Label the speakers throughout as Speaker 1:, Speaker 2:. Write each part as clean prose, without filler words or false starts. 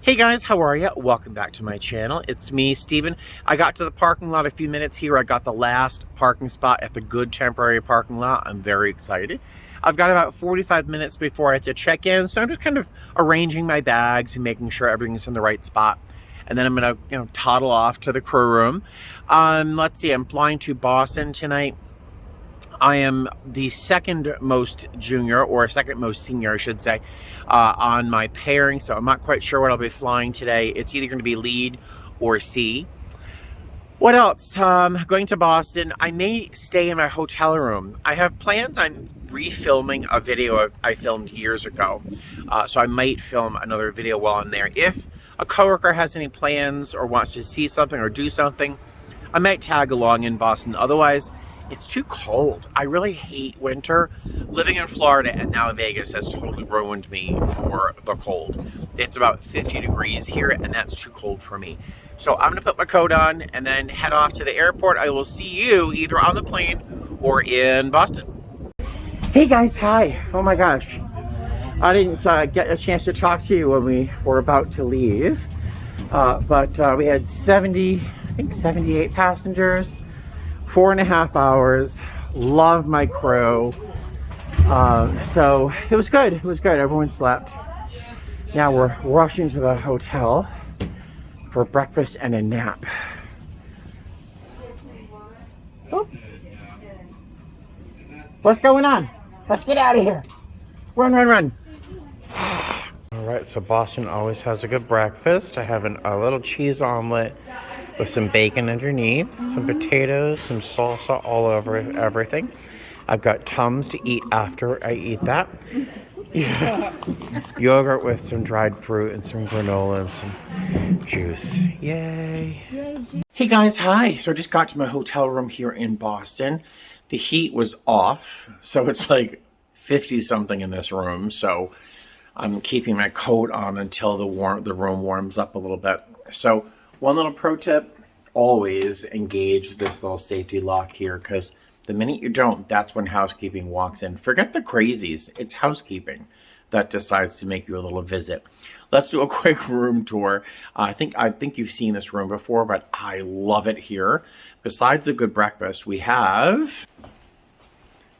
Speaker 1: Hey guys, how are you? Welcome back to my channel. It's me, Steven. I got to the parking lot a few minutes here. I got the last parking spot at the good temporary parking lot. I'm very excited. I've got about 45 minutes before I have to check in, so I'm just kind of arranging my bags and making sure everything's in the right spot. And then I'm gonna, toddle off to the crew room. Let's see, I'm flying to Boston tonight. I am the second most junior, or second most senior, I should say, on my pairing. So I'm not quite sure what I'll be flying today. It's either going to be lead or C. What else? Going to Boston. I may stay in my hotel room. I have plans on refilming a video I filmed years ago. So I might film another video while I'm there. If a coworker has any plans or wants to see something or do something, I might tag along in Boston. Otherwise, it's too cold. I really hate winter. Living in Florida and now Vegas has totally ruined me for the cold. It's about 50 degrees here and that's too cold for me. So I'm gonna put my coat on and then head off to the airport. I will see you either on the plane or in Boston. Hey guys, hi. Oh my gosh. I didn't get a chance to talk to you when we were about to leave. But we had 78 passengers. 4.5 hours. Love my crew. So it was good. It was good. Everyone slept. Now we're rushing to the hotel for breakfast and a nap. Oh. What's going on? Let's get out of here. Run, run, run. All right, so Boston always has a good breakfast. I have a little cheese omelet with some bacon underneath, some potatoes, some salsa all over everything. I've got Tums to eat after I eat that. Yeah. Yogurt with some dried fruit and some granola and some juice. Yay. Hey guys, hi. So I just got to my hotel room here in Boston. The heat was off, so it's like 50 something in this room. So I'm keeping my coat on until the room warms up a little bit. So one little pro tip, always engage this little safety lock here, because the minute you don't, that's when housekeeping walks in. Forget the crazies. It's housekeeping that decides to make you a little visit. Let's do a quick room tour. I think you've seen this room before, but I love it here. Besides the good breakfast, we have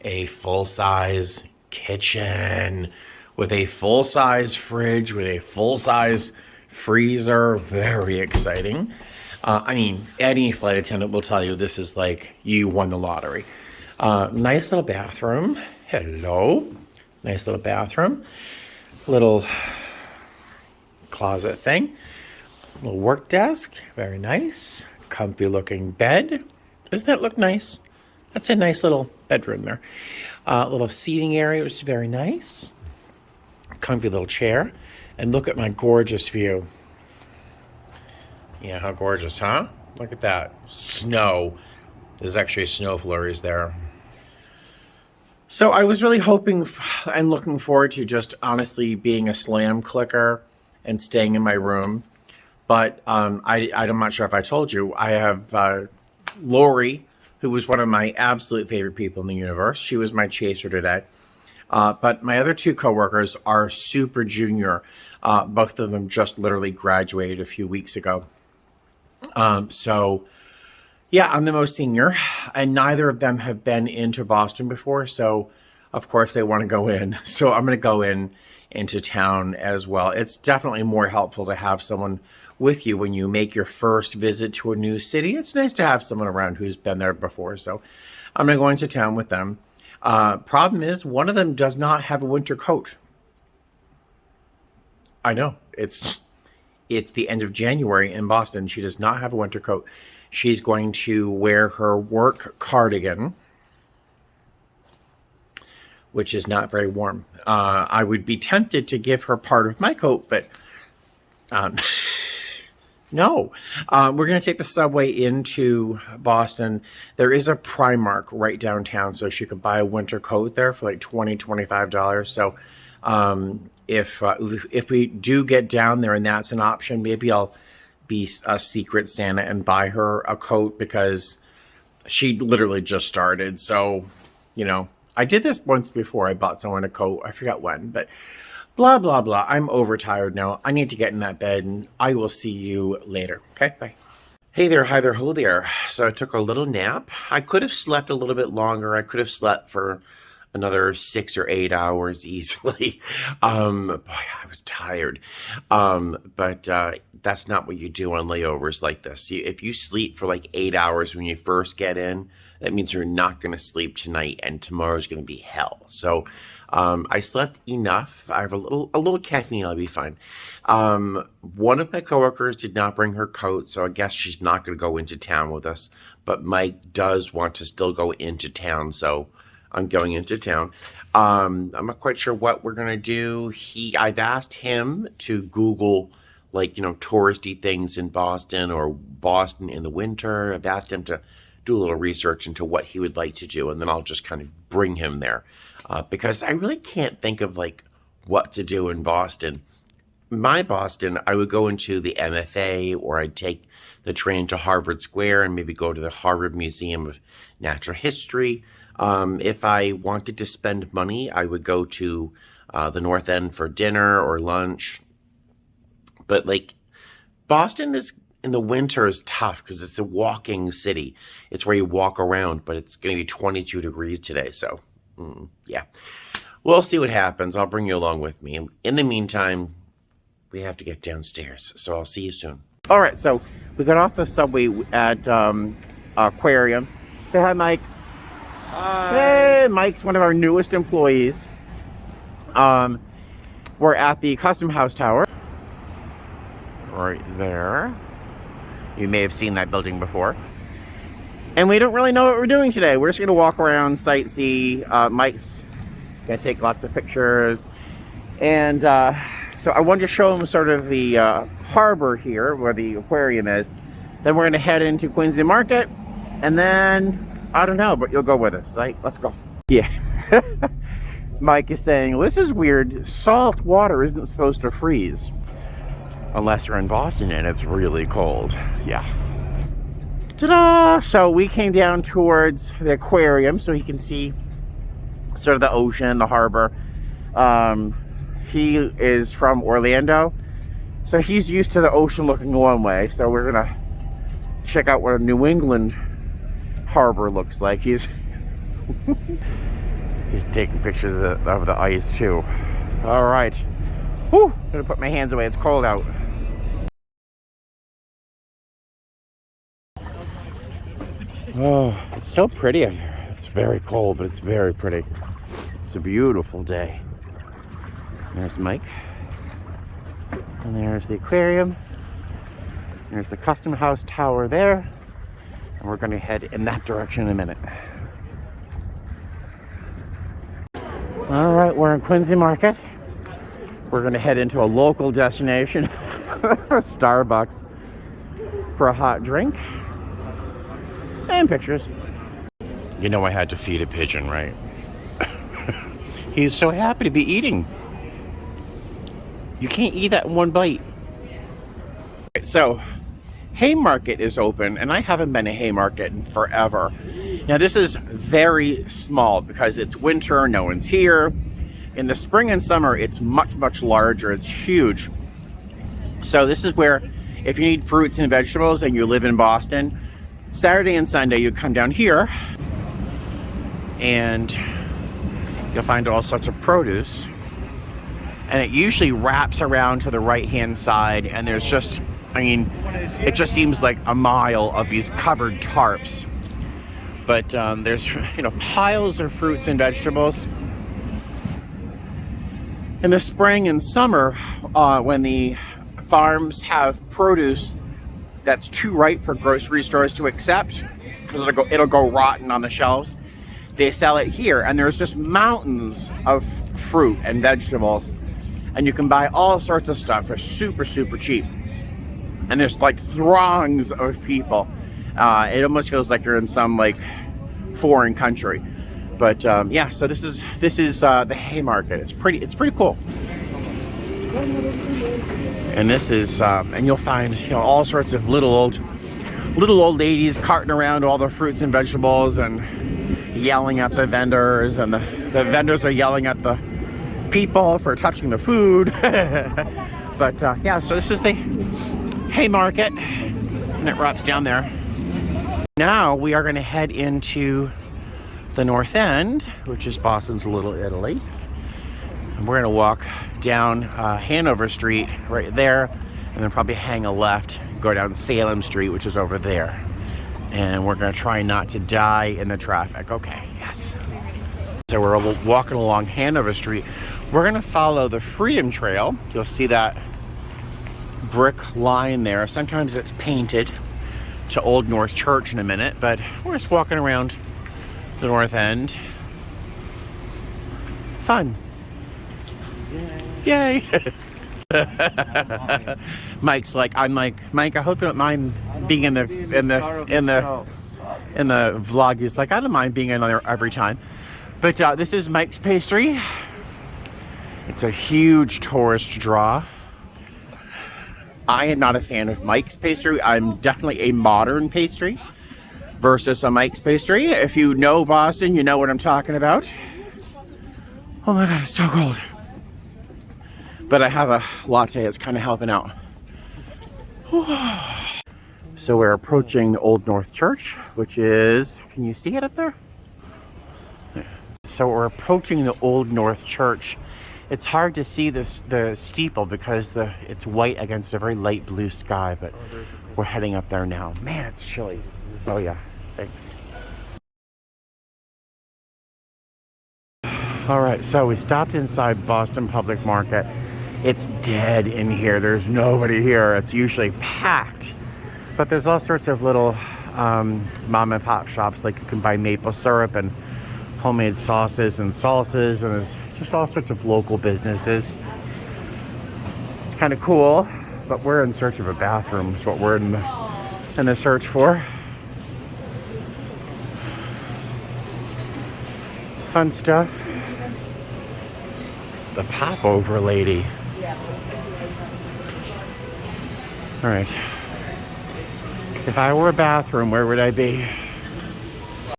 Speaker 1: a full-size kitchen with a full-size fridge, with a full-size freezer. Very exciting. I mean, any flight attendant will tell you this is like you won the lottery. Nice little bathroom. Hello. Nice little bathroom. Little closet thing. Little work desk. Very nice. Comfy looking bed. Doesn't that look nice? That's a nice little bedroom there. Little seating area, which is very nice. Comfy little chair. And look at my gorgeous view. Yeah, how gorgeous, huh? Look at that. Snow. There's actually snow flurries there. So I was really hoping and looking forward to just honestly being a slam clicker and staying in my room. But I'm not sure if I told you, I have Lori, who was one of my absolute favorite people in the universe. She was my chaser today. But my other two coworkers are super junior. Both of them just literally graduated a few weeks ago. So yeah, I'm the most senior, and neither of them have been into Boston before. So of course they want to go in. So I'm going to go into town as well. It's definitely more helpful to have someone with you when you make your first visit to a new city. It's nice to have someone around who's been there before. So I'm going to go into town with them. Problem is, one of them does not have a winter coat. I know, it's the end of January in Boston. She does not have a winter coat. She's going to wear her work cardigan, which is not very warm. I would be tempted to give her part of my coat, but no. We're going to take the subway into Boston. There is a Primark right downtown, so she could buy a winter coat there for like $20, $25. So if we do get down there and that's an option, maybe I'll be a secret Santa and buy her a coat, because she literally just started. So, I did this once before. I bought someone a coat. I forgot when, but Blah, blah, blah. I'm overtired now. I need to get in that bed, and I will see you later. Okay, bye. Hey there, hi there, ho there. So I took a little nap. I could have slept a little bit longer. I could have slept for another 6 or 8 hours easily. Boy, I was tired. But that's not what you do on layovers like this. If you sleep for like 8 hours when you first get in, that means you're not going to sleep tonight, and tomorrow's going to be hell. So I slept enough. I have a little caffeine. I'll be fine. One of my coworkers did not bring her coat, so I guess she's not going to go into town with us. But Mike does want to still go into town, so I'm going into town. I'm not quite sure what we're gonna do. I've asked him to Google, like, touristy things in Boston or Boston in the winter. I've asked him to do a little research into what he would like to do, and then I'll just kind of bring him there. Because I really can't think of like what to do in Boston. My Boston, I would go into the MFA, or I'd take the train to Harvard Square and maybe go to the Harvard Museum of Natural History. If I wanted to spend money, I would go to the North End for dinner or lunch. But like, Boston is in the winter is tough because it's a walking city. It's where you walk around, but it's going to be 22 degrees today. So, yeah, we'll see what happens. I'll bring you along with me. In the meantime, we have to get downstairs. So I'll see you soon. All right, so we got off the subway at Aquarium. Say hi, Mike. Hey, Mike's one of our newest employees. We're at the Custom House Tower. Right there. You may have seen that building before. And we don't really know what we're doing today. We're just going to walk around, sightsee. Mike's going to take lots of pictures. And so I wanted to show him sort of the harbor here, where the aquarium is. Then we're going to head into Quincy Market. And then, I don't know, but you'll go with us, right? Let's go. Yeah. Mike is saying, this is weird. Salt water isn't supposed to freeze. Unless you're in Boston and it's really cold. Yeah. Ta-da! So we came down towards the aquarium so he can see sort of the ocean, the harbor. He is from Orlando, so he's used to the ocean looking one way. So we're gonna check out what a New England harbor looks like. He's taking pictures of the ice too. All right. Whew, I'm gonna put my hands away. It's cold out. Oh, it's so pretty out here. It's very cold, but it's very pretty. It's a beautiful day. There's Mike. And there's the aquarium. There's the Custom House Tower there. And we're going to head in that direction in a minute. All right, we're in Quincy Market. We're going to head into a local destination, Starbucks, for a hot drink and pictures. You know I had to feed a pigeon, right? He's so happy to be eating. You can't eat that in one bite. So, Haymarket is open, and I haven't been to Haymarket in forever. Now, this is very small because it's winter, no one's here. In the spring and summer, it's much, much larger. It's huge. So this is where, if you need fruits and vegetables and you live in Boston, Saturday and Sunday, you come down here and you'll find all sorts of produce. And it usually wraps around to the right-hand side, and there's just, it just seems like a mile of these covered tarps. But there's, piles of fruits and vegetables. In the spring and summer, when the farms have produce that's too ripe for grocery stores to accept, because it'll go rotten on the shelves, they sell it here, and there's just mountains of fruit and vegetables. And you can buy all sorts of stuff for super, super cheap. And there's like throngs of people. It almost feels like you're in some like foreign country. But yeah, so this is the Haymarket. It's pretty cool. And this is and you'll find all sorts of little old ladies carting around all the fruits and vegetables and yelling at the vendors, and the vendors are yelling at the people for touching the food. But yeah, so this is the Haymarket, and it wraps down there. Now we are going to head into the North End, which is Boston's Little Italy. And we're going to walk down Hanover Street right there, and then probably hang a left, go down Salem Street, which is over there. And we're going to try not to die in the traffic. Okay, yes. So we're walking along Hanover Street. We're going to follow the Freedom Trail. You'll see that brick line there. Sometimes it's painted to Old North Church in a minute, but we're just walking around the North End. Fun. Yay. Mike's like, I'm like, Mike, I hope you don't mind being in the vlog. He's like, I don't mind being in there every time. But this is Mike's Pastry. It's a huge tourist draw. I am not a fan of Mike's Pastry. I'm definitely a modern pastry versus a Mike's Pastry. If you know Boston, you know what I'm talking about. Oh my God, it's so cold. But I have a latte, it's kind of helping out. So we're approaching Old North Church, which is, can you see it up there? So we're approaching the Old North Church. It's hard to see the steeple because it's white against a very light blue sky, but we're heading up there now. Man, it's chilly. Oh yeah, thanks. All right, so we stopped inside Boston Public Market. It's dead in here. There's nobody here. It's usually packed, but there's all sorts of little mom and pop shops. Like you can buy maple syrup and homemade sauces and salsas, and there's just all sorts of local businesses. It's kind of cool, but we're in search of a bathroom. Is what we're in the search for. Fun stuff. The popover lady. All right. If I were a bathroom, where would I be?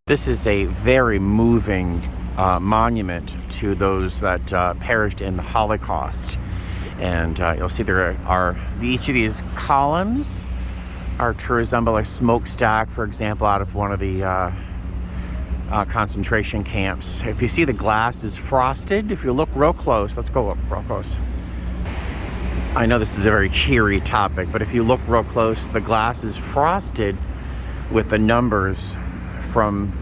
Speaker 1: This is a very moving monument to those that perished in the Holocaust. And you'll see there are, each of these columns are to resemble a smokestack, for example, out of one of the concentration camps. If you see the glass is frosted, if you look real close, let's go up real close. I know this is a very cheery topic, but if you look real close, the glass is frosted with the numbers from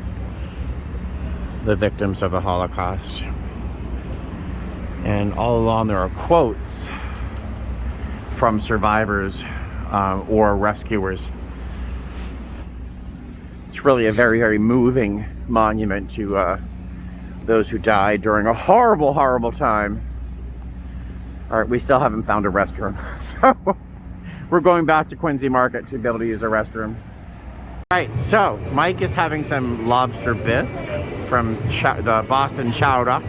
Speaker 1: the victims of the Holocaust. And all along there are quotes from survivors or rescuers. It's really a very, very moving monument to those who died during a horrible, horrible time. All right, we still haven't found a restroom, so we're going back to Quincy Market to be able to use a restroom. All right, so Mike is having some lobster bisque from the Boston Chowder.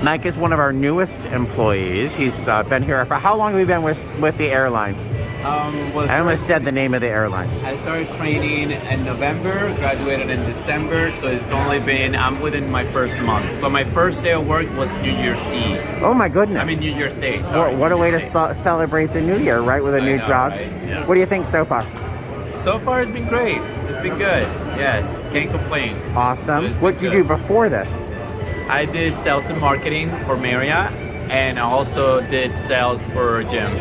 Speaker 1: Mike is one of our newest employees. He's been here for, how long have we been with the airline? I almost said the name of the airline.
Speaker 2: I started training in November, graduated in December, so it's only been, I'm within my first month. So my first day of work was New Year's Eve.
Speaker 1: Oh my goodness.
Speaker 2: I mean New Year's Day, sorry.
Speaker 1: What a way to celebrate the new year, right, with a new job. Right? Yeah. What do you think so far?
Speaker 2: So far it's been great. It's been good. Yes, can't complain.
Speaker 1: Awesome. So what did you do before this?
Speaker 2: I did sales and marketing for Marriott, and I also did sales for a gym.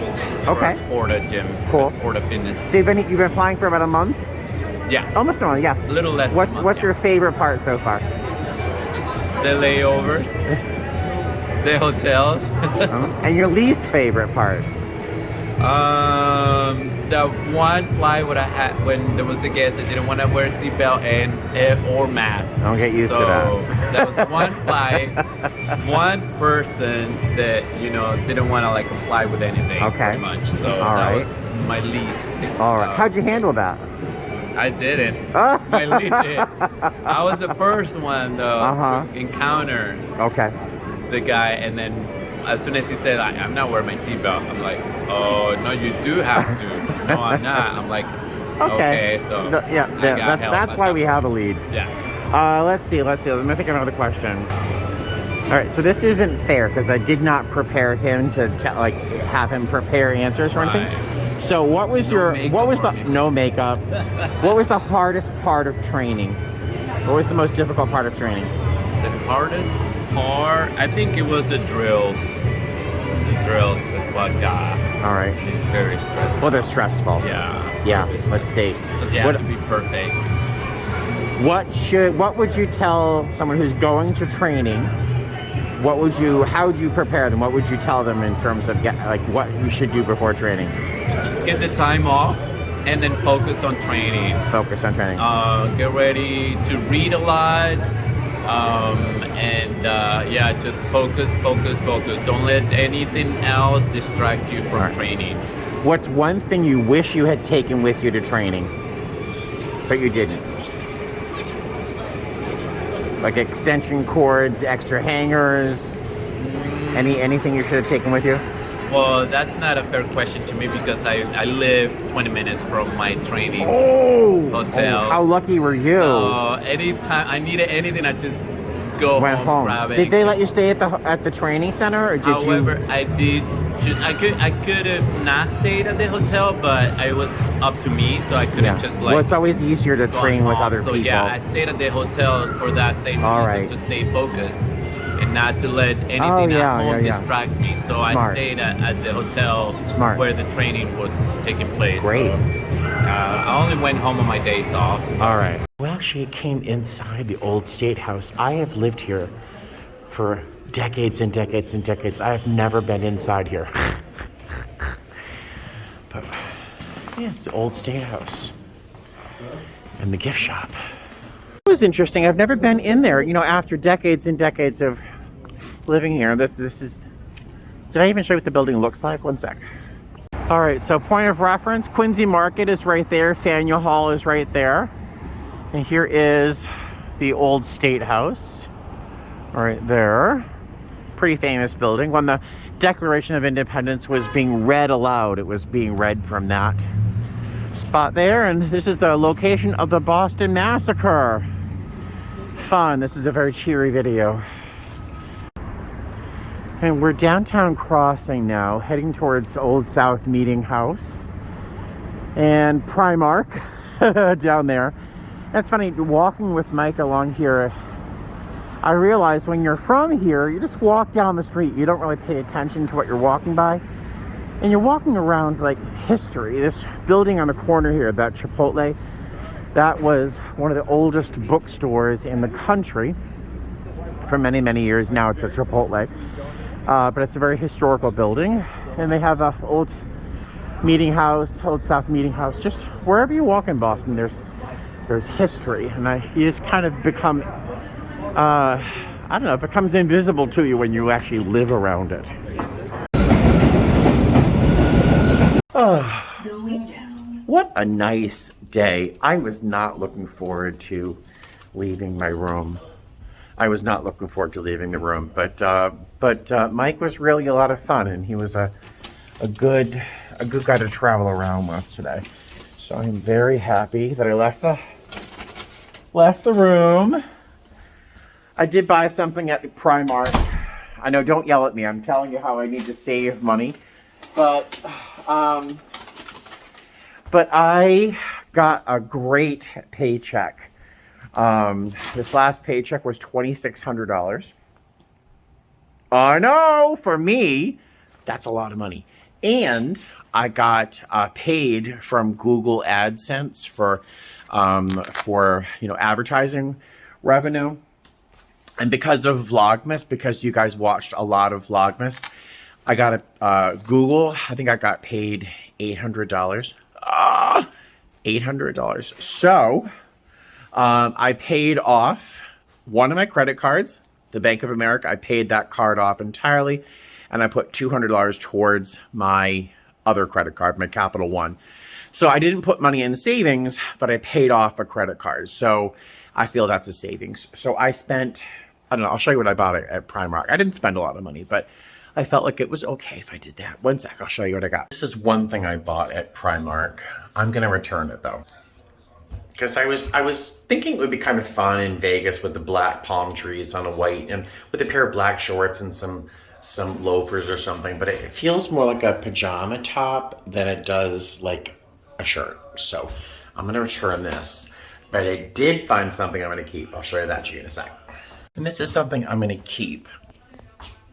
Speaker 1: Okay.
Speaker 2: Sporta gym.
Speaker 1: Cool.
Speaker 2: Sporta fitness.
Speaker 1: So you've been flying for about a month?
Speaker 2: Yeah.
Speaker 1: Almost a month, yeah.
Speaker 2: A little less than a month.
Speaker 1: What's your favorite part so far?
Speaker 2: The layovers. The hotels.
Speaker 1: And your least favorite part?
Speaker 2: The one flight what I had when there was a guest that didn't want to wear a seatbelt or mask.
Speaker 1: Don't get used to that.
Speaker 2: That was one flight, one person that didn't want to like comply with anything. Okay. Pretty much. So that was my least.
Speaker 1: All right. How'd you handle that?
Speaker 2: I didn't. My least did. I was the first one though to encounter. The guy, and then as soon as he said, I'm not wearing my seatbelt, I'm like, oh, no, you do have to. No, I'm not. I'm like, okay, so
Speaker 1: that's why we have a lead.
Speaker 2: Yeah.
Speaker 1: Let's see. Let me think of another question. right, so this isn't fair because I did not prepare him to like have him prepare answers or anything. So what was no makeup? What was the hardest part of training? What was the most difficult part of training?
Speaker 2: The hardest part, I think it was the drills. The drills is what got.
Speaker 1: All right.
Speaker 2: Very stressful.
Speaker 1: Well, they're stressful.
Speaker 2: Yeah.
Speaker 1: Yeah. Let's see.
Speaker 2: They have to be perfect.
Speaker 1: What would you tell someone who's going to training? How would you prepare them? What would you tell them in terms of what you should do before training?
Speaker 2: Get the time off and then focus on training.
Speaker 1: Focus on training.
Speaker 2: Get ready to read a lot. Just focus. Don't let anything else distract you from training.
Speaker 1: What's one thing you wish you had taken with you to training, but you didn't? Like extension cords, extra hangers, anything you should have taken with you?
Speaker 2: Well, that's not a fair question to me because I live 20 minutes from my training hotel.
Speaker 1: Oh, how lucky were you?
Speaker 2: So anytime I needed anything, I just go home. Grab it.
Speaker 1: Did they let you stay at the training center, or did you?
Speaker 2: However, I did. I could have not stayed at the hotel, but it was up to me, so I couldn't just like.
Speaker 1: Well, it's always easier to train with other people.
Speaker 2: So yeah, I stayed at the hotel for that same reason to stay focused and not to let anything at home distract me. So I stayed at the hotel where the training was taking place.
Speaker 1: Great.
Speaker 2: So, I only went home on my days off.
Speaker 1: All right. Well, she came inside the old State House. I have lived here for decades and decades and decades. I have never been inside here. But yeah, it's the old State House and the gift shop. It was interesting. I've never been in there, after decades and decades of living here. This is, did I even show you what the building looks like? One sec. All right, so point of reference, Quincy Market is right there. Faneuil Hall is right there. And here is the old State House right there. Pretty famous building. When the Declaration of Independence was being read aloud, it was being read from that spot there. And this is the location of the Boston Massacre. Fun. This is a very cheery video. And we're downtown crossing now, heading towards Old South Meeting House and Primark down there. That's funny, walking with Mike along here, I realize when you're from here, you just walk down the street. You don't really pay attention to what you're walking by. And you're walking around like history. This building on the corner here, that Chipotle, that was one of the oldest bookstores in the country for many, many years. Now it's a Chipotle. But it's a very historical building. And they have an old meeting house, Old South Meeting House. Just wherever you walk in Boston, there's history. And you just kind of become, I don't know, it becomes invisible to you when you actually live around it. Oh, what a nice day. I was not looking forward to leaving my room. I was not looking forward to leaving the room, but Mike was really a lot of fun, and he was a good guy to travel around with today. So I'm very happy that I left the room. I did buy something at Primark. I know, don't yell at me. I'm telling you how I need to save money, but I got a great paycheck. This last paycheck was $2,600. I know, for me, that's a lot of money. And I got paid from Google AdSense for advertising revenue. And because of Vlogmas, because you guys watched a lot of Vlogmas, I got Google. I think I got paid $800. $800. So I paid off one of my credit cards, the Bank of America. I paid that card off entirely, and I put $200 towards my other credit card, my Capital One. So I didn't put money in savings, but I paid off a credit card. So I feel that's a savings. So I spent, I don't know, I'll show you what I bought at Primark. I didn't spend a lot of money, but I felt like it was okay if I did that. One sec, I'll show you what I got. This is one thing I bought at Primark. I'm gonna return it though. because I was thinking it would be kind of fun in Vegas with the black palm trees on a white and with a pair of black shorts and some loafers or something, but it feels more like a pajama top than it does like a shirt. So I'm gonna return this, but I did find something I'm gonna keep. I'll show you that to you in a sec. And this is something I'm gonna keep.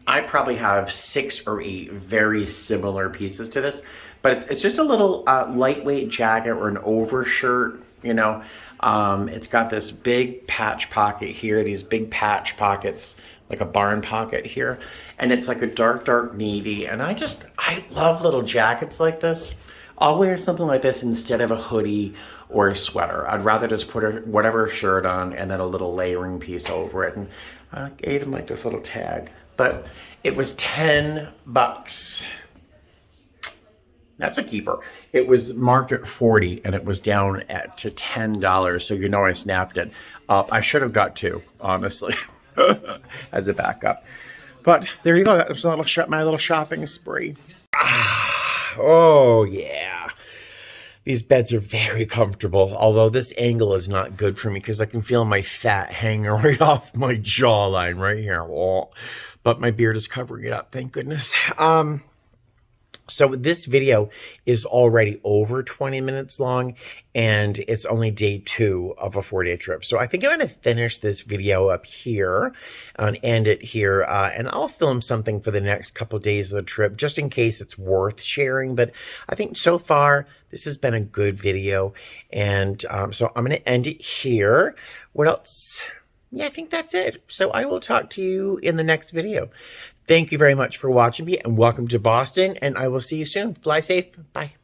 Speaker 1: I probably have 6 or 8 very similar pieces to this, but it's just a little lightweight jacket or an overshirt, you know. It's got this big patch pocket here, these big patch pockets, like a barn pocket here, and it's like a dark navy, and I love little jackets like this. I'll wear something like this instead of a hoodie or a sweater. I'd rather just put whatever shirt on and then a little layering piece over it, and I even like this little tag. But it was $10. That's a keeper. It was marked at 40 and it was down to $10. So you know I snapped it up. I should have got 2, honestly, as a backup. But there you go. That was my little shopping spree. Oh yeah. These beds are very comfortable, although this angle is not good for me because I can feel my fat hanging right off my jawline right here. Oh, but my beard is covering it up, thank goodness. So this video is already over 20 minutes long, and it's only day 2 of a 4-day trip. So I think I'm going to finish this video up here and end it here, and I'll film something for the next couple of days of the trip, just in case it's worth sharing. But I think so far, this has been a good video, and so I'm going to end it here. What else? Yeah, I think that's it. So I will talk to you in the next video. Thank you very much for watching me, and welcome to Boston, and I will see you soon. Fly safe. Bye.